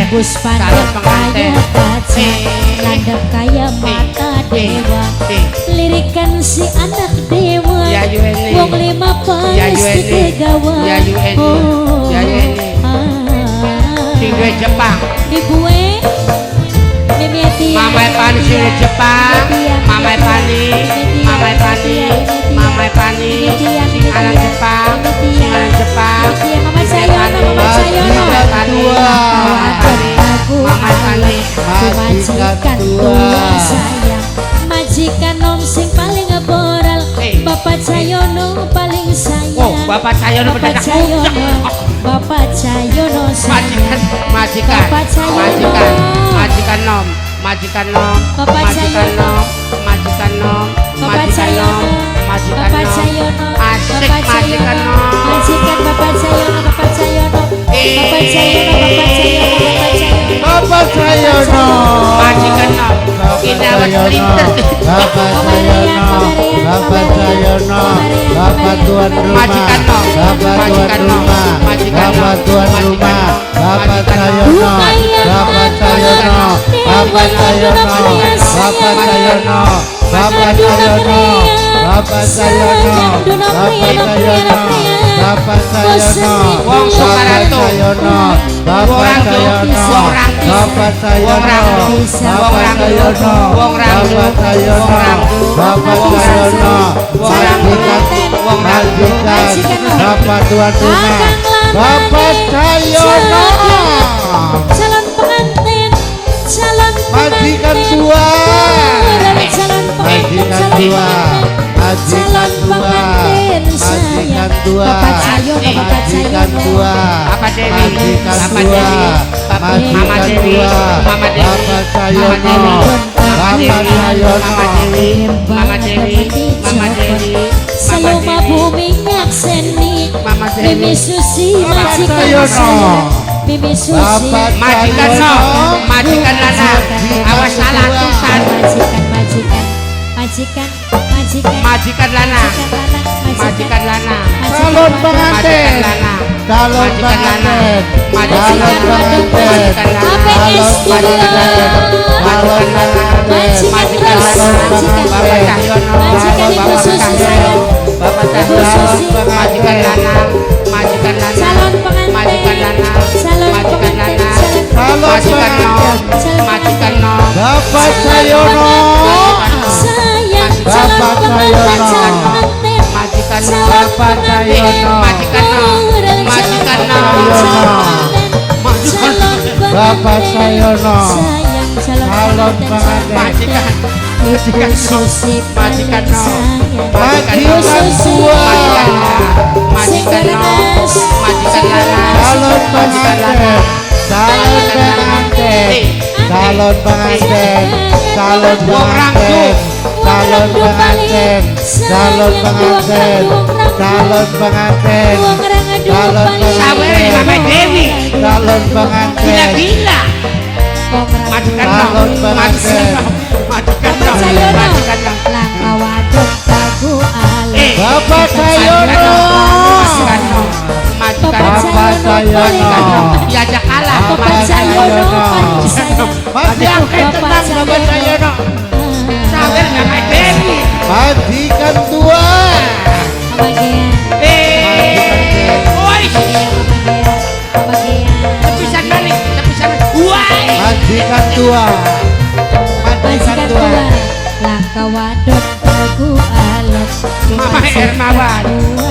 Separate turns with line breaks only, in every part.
rebus pandang kaya kaca, landap kaya mata dewa, lirikan si anak dewa, wong lima panas dikegawa.
Sing duwe Jepang
Ibuwe
Mama Pani sing duwe Jepang, Mama Pani, Mama Pani, Mama Pani sing anak Jepang, sing anak Jepang.
Mama Sayono, Mama Sayono,
Mama Pani,
majikan tua sayang, majikan nom sing paling boral, Bapak Sayono paling sayang.
Oh, Bapak Sayono
Bapak Sayono, Bapak Sayono
majikan, majikan, majikan, majikan nom, majikan nom, majikan nom, majikan nom, majikan nom, majikan nom, asik majikan nom,
majikan Bapak Sayono, Bapak Sayono, Bapak Sayono, Bapak Sayono,
Bapak Sayono,
majikan nom, kita berlintas.
Bapak Sayono, Bapak Sayono, Bapak tuan rumah, Bapak tuan rumah, Bapak tuan rumah, Bapak Sayono, Bapak Sayono, Bapak Sayono, Bapak Sayono, Bapak Sayono, Bapak Sayono, Bapak Sayono, Bapak Sayono,
Wong Sukarato,
Bapak Sayono, Bapak Sayono, Bapak Sayono, Bapak Sayono, Bapak Sayono, majikan, Bapak tuan rumah, Bapak Sayono,
calon pengantin, calon
majikan tua,
calon
majikan tua, majikan tua, majikan tua, majikan tua,
Bapak Dewi,
majikan
Bapak
tua,
Dewi, Mama
majikan
Dewi,
tua,
Mama Dewi,
Bapak Sayono,
Mama Dewi,
Bapak Sayono,
Mama Dewi, Mama Dewi,
selama bumi nyakseni,
Mama Dewi,
Mimi Susi majikan
Sayono,
saya, Mimi Susi
Bapak
majikan no, majikan Lana, awas salah tusan,
majikan
majikan Lana, majikan Lana,
calon pengantin,
majikan Lana,
calon pengantin, calon pengantin,
APS
majikan Lana,
calon pengantin,
majikan Lana, Bapak Cahyono, Bapak Cahyono, Bapak Cahyono, majikan Lana, majikan Lana,
calon pengantin,
majikan Lana,
calon
majikan Lana,
pengantin,
calon
majikan Nom,
pengantin,
majikan Nom,
Bapak Sayono,
sayang,
Bapak Sayono,
majikan Nom,
Bapak Sayono,
majikan Nom, majikan Nom,
Bapak Sayono,
sayang,
calon pengantin,
majikan, majikan
Susi
majikan Nom,
majikan tua,
majikan Nom, majikan Lana,
calon pengantin, calon pengantin, calon pengantin, calon pengantin, calon pengantin, calon pengantin, calon pengantin, calon
sawer Mama Dewi,
calon pengantin,
gila-gila, majikan Nom,
calon pengantin,
majikan Nom, majikan Nom,
langkah waduk lagu alam,
Bapak Sayono,
majikan Nom, majikan Nom,
Bapak Sayono,
diajak kalah,
Bapak
majikan Nom,
Sayono paling
majikan Nom,
sayang,
masih angkat
Bapak
tenang Bapak Sayono,
sawer Mama Dewi,
majikan tua,
kebagian,
woi,
kebagian,
tepisan balik, tepisan, woi,
majikan tua, majikan
majikan
tua,
tua, langkah waduk lagu alam,
Mama Hermawan,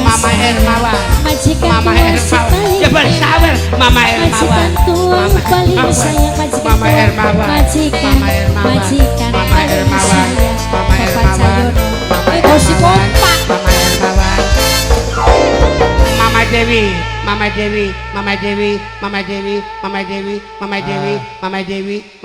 Mama Hermawan,
majikan
Mama
tua
Hermawan,
sekali,
jebel sawer, Mama Hermawan,
majikan tua paling sayang, majikan
Mama
tua,
Hermawan,
majikan,
Mama Hermawan,
majikan
Mama
paling
Hermawan,
sayang,
Mama
Bapak
Hermawan,
Sayono,
Mama
gosip
Hermawan,
kompak,
Mama Hermawan, Mama Dewi, Mama Dewi, Mama Dewi, Mama Dewi, Mama Dewi, Mama Dewi, Mama Dewi, Mama